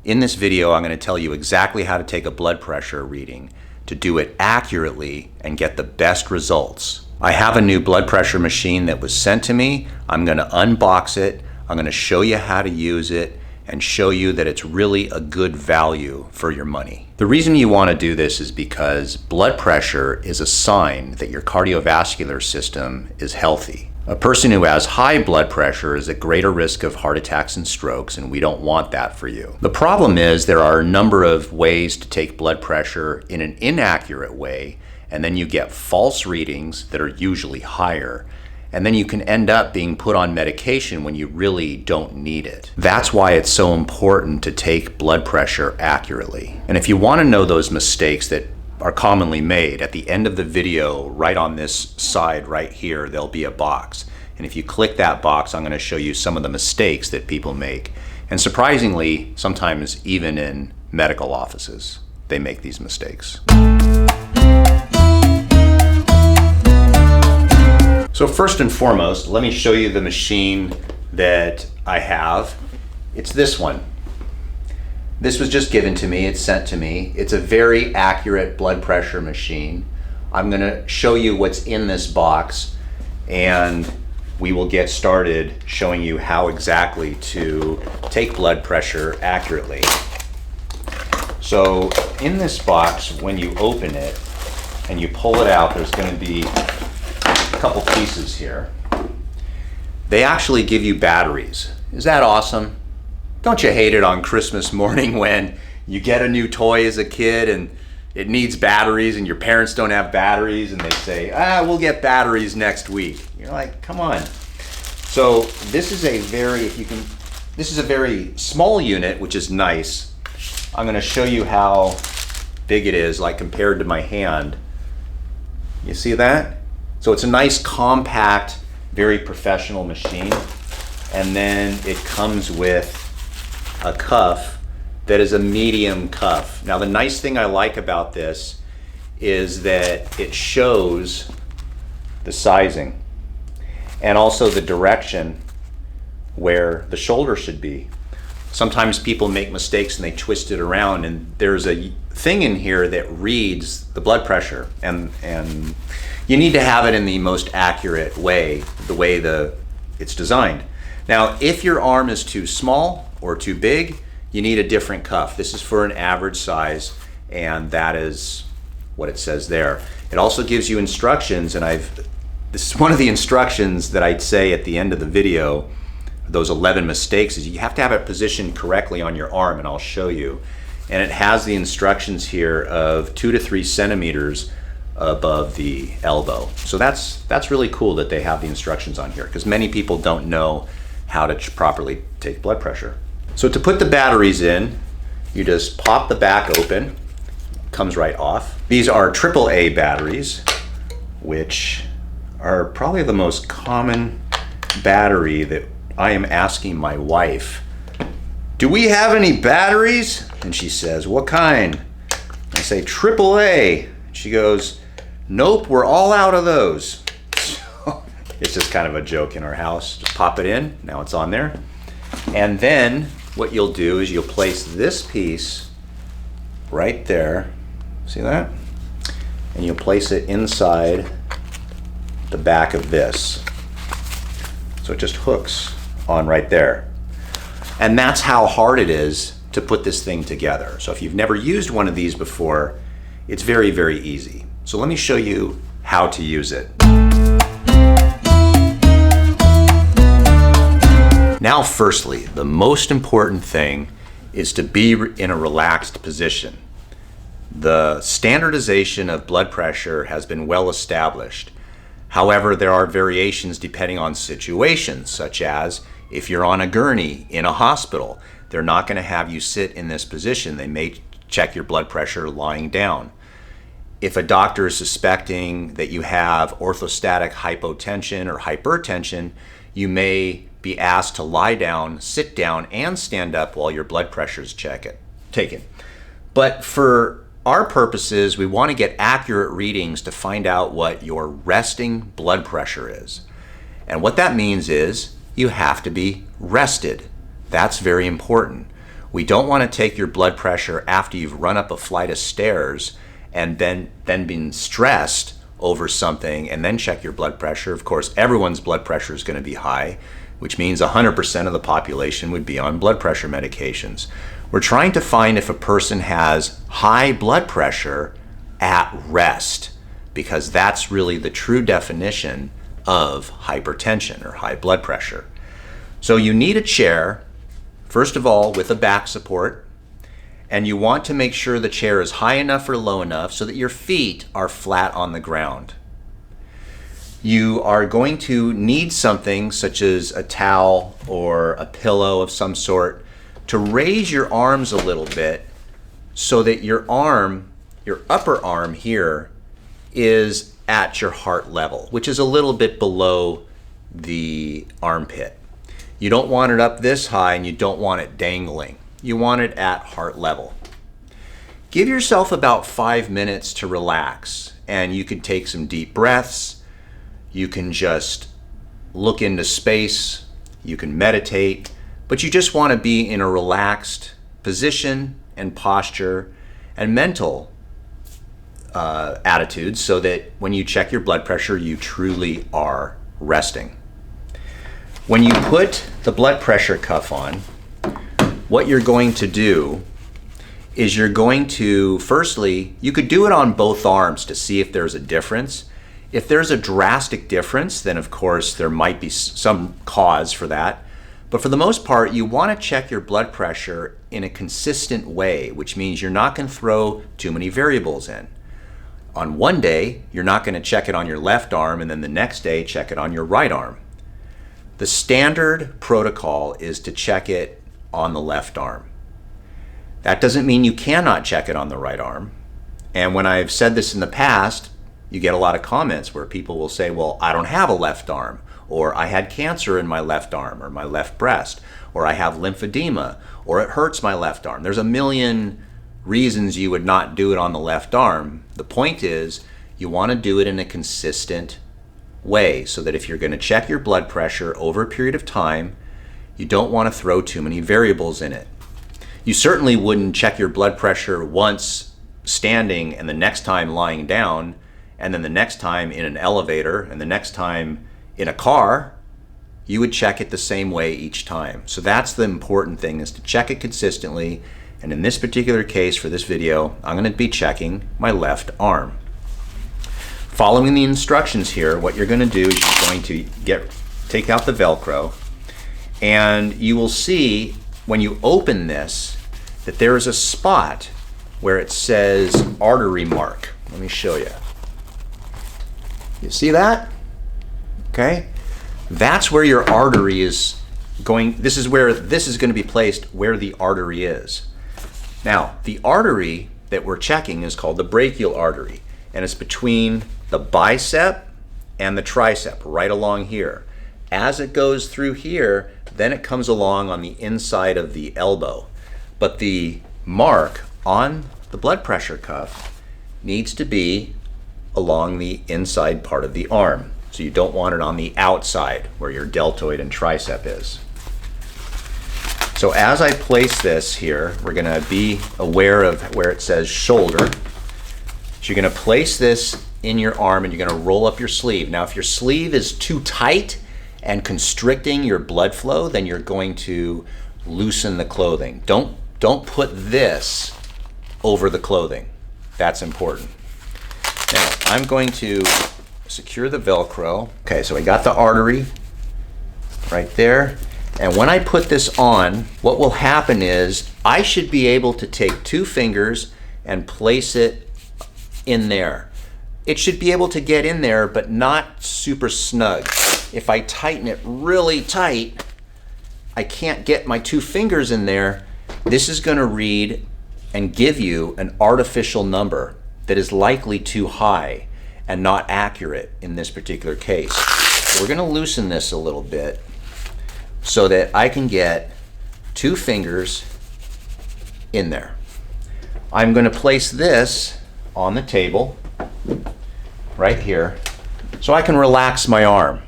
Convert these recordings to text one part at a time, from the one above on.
In this video, I'm going to tell you exactly how to take a blood pressure reading to do it accurately and get the best results. I have a new blood pressure machine that was sent to me. I'm going to unbox it. I'm going to show you how to use it and show you that it's really a good value for your money. The reason you want to do this is because blood pressure is a sign that your cardiovascular system is healthy. A person who has high blood pressure is at greater risk of heart attacks and strokes, and we don't want that for you. The problem is there are a number of ways to take blood pressure in an inaccurate way, and then you get false readings that are usually higher. And then you can end up being put on medication when you really don't need it. That's why it's so important to take blood pressure accurately. And if you want to know those mistakes that are commonly made, at the end of the video, right on this side right here, there'll be a box. And if you click that box, I'm going to show you some of the mistakes that people make. And surprisingly, sometimes even in medical offices, they make these mistakes. So first and foremost, let me show you the machine that I have. It's this one. This was just given to me, it's sent to me. It's a very accurate blood pressure machine. I'm gonna show you what's in this box, and we will get started showing you how exactly to take blood pressure accurately. So in this box, when you open it and you pull it out, there's gonna be couple pieces here. They actually give you batteries. Is that awesome? Don't you hate it on Christmas morning when you get a new toy as a kid and it needs batteries and your parents don't have batteries and they say, we'll get batteries next week. You're like, come on. So this is a very small unit, which is nice. I'm going to show you how big it is, like compared to my hand. You see that? So it's a nice, compact, very professional machine. And then it comes with a cuff that is a medium cuff. Now the nice thing I like about this is that it shows the sizing and also the direction where the shoulder should be. Sometimes people make mistakes and they twist it around, and there's a thing in here that reads the blood pressure, and you need to have it in the most accurate way, the way it's designed. Now, if your arm is too small or too big, you need a different cuff. This is for an average size, and that is what it says there. It also gives you instructions, and this is one of the instructions that I'd say at the end of the video, those 11 mistakes, is you have to have it positioned correctly on your arm, and I'll show you. And it has the instructions here of 2 to 3 centimeters above the elbow. So that's really cool that they have the instructions on here, because many people don't know how to properly take blood pressure. So to put the batteries in, you just pop the back open, comes right off. These are AAA batteries, which are probably the most common battery that I am asking my wife, do we have any batteries? And she says, what kind? I say, AAA. She goes, nope, we're all out of those. So it's just kind of a joke in our house. Just pop it in, now it's on there. And then what you'll do is you'll place this piece right there. See that? And you'll place it inside the back of this. So it just hooks on right there. And that's how hard it is to put this thing together. So if you've never used one of these before, it's very, very easy. So let me show you how to use it. Now, firstly, the most important thing is to be in a relaxed position. The standardization of blood pressure has been well established. However, there are variations depending on situations, such as if you're on a gurney in a hospital, they're not going to have you sit in this position. They may check your blood pressure lying down. If a doctor is suspecting that you have orthostatic hypotension or hypertension, you may be asked to lie down, sit down, and stand up while your blood pressure is taken. But for our purposes, we want to get accurate readings to find out what your resting blood pressure is. And what that means is you have to be rested. That's very important. We don't want to take your blood pressure after you've run up a flight of stairs and then been stressed over something and then check your blood pressure. Of course, everyone's blood pressure is going to be high, which means 100% of the population would be on blood pressure medications. We're trying to find if a person has high blood pressure at rest, because that's really the true definition of hypertension or high blood pressure. So you need a chair, first of all, with a back support, and you want to make sure the chair is high enough or low enough so that your feet are flat on the ground. You are going to need something such as a towel or a pillow of some sort to raise your arms a little bit so that your arm, your upper arm here, is at your heart level, which is a little bit below the armpit. You don't want it up this high and you don't want it dangling. You want it at heart level. Give yourself about 5 minutes to relax, and you can take some deep breaths. You can just look into space. You can meditate, but you just want to be in a relaxed position and posture and mental attitude so that when you check your blood pressure, you truly are resting. When you put the blood pressure cuff on, what you're going to do is you're going to, firstly, you could do it on both arms to see if there's a difference. If there's a drastic difference, then of course there might be some cause for that. But for the most part, you want to check your blood pressure in a consistent way, which means you're not going to throw too many variables in. On one day, you're not going to check it on your left arm, and then the next day, check it on your right arm. The standard protocol is to check it on the left arm. That doesn't mean you cannot check it on the right arm. And when I've said this in the past, you get a lot of comments where people will say, well, I don't have a left arm, or I had cancer in my left arm or my left breast, or I have lymphedema, or it hurts my left arm. There's a million reasons you would not do it on the left arm. The point is you want to do it in a consistent way so that if you're going to check your blood pressure over a period of time, you don't want to throw too many variables in it. You certainly wouldn't check your blood pressure once standing and the next time lying down, and then the next time in an elevator, and the next time in a car. You would check it the same way each time. So that's the important thing, is to check it consistently. And in this particular case, for this video, I'm going to be checking my left arm. Following the instructions here, what you're going to do is you're going to take out the Velcro, and you will see when you open this that there is a spot where it says artery mark. Let me show you. You see that? Okay. That's where your artery is going. This is where this is going to be placed, where the artery is. Now, the artery that we're checking is called the brachial artery, and it's between the bicep and the tricep, right along here. As it goes through here, then it comes along on the inside of the elbow. But the mark on the blood pressure cuff needs to be along the inside part of the arm. So you don't want it on the outside where your deltoid and tricep is. So as I place this here, we're going to be aware of where it says shoulder. So you're going to place this in your arm and you're going to roll up your sleeve. Now if your sleeve is too tight and constricting your blood flow, then you're going to loosen the clothing. Don't put this over the clothing. That's important. Now I'm going to secure the Velcro. Okay, so I got the artery right there. And when I put this on, what will happen is I should be able to take 2 fingers and place it in there. It should be able to get in there, but not super snug. If I tighten it really tight, I can't get my 2 fingers in there. This is going to read and give you an artificial number that is likely too high and not accurate in this particular case. So we're going to loosen this a little bit so that I can get 2 fingers in there. I'm going to place this on the table right here so I can relax my arm.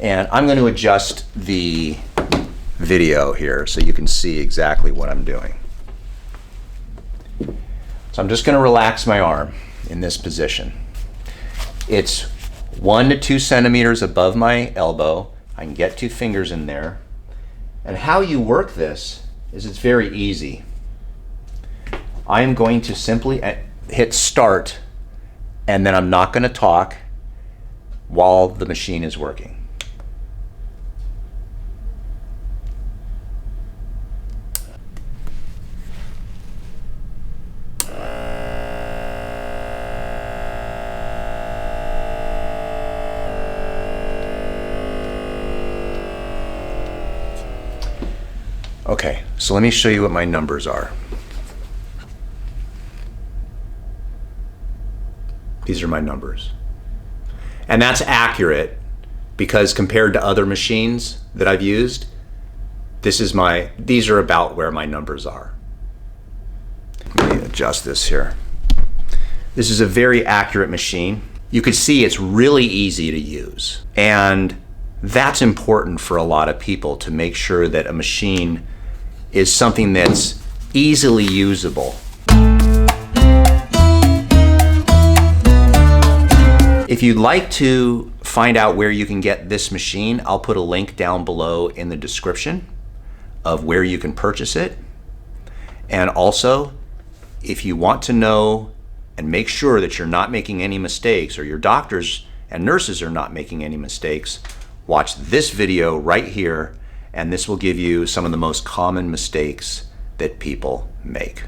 And I'm going to adjust the video here so you can see exactly what I'm doing. So I'm just going to relax my arm in this position. It's 1 to 2 centimeters above my elbow. I can get 2 fingers in there. And how you work this is it's very easy. I am going to simply hit start, and then I'm not going to talk while the machine is working. Okay, so let me show you what my numbers are. These are my numbers. And that's accurate because compared to other machines that I've used, these are about where my numbers are. Let me adjust this here. This is a very accurate machine. You can see it's really easy to use. And that's important for a lot of people, to make sure that a machine is something that's easily usable. If you'd like to find out where you can get this machine, I'll put a link down below in the description of where you can purchase it. And also, if you want to know and make sure that you're not making any mistakes, or your doctors and nurses are not making any mistakes, watch this video right here, and this will give you some of the most common mistakes that people make.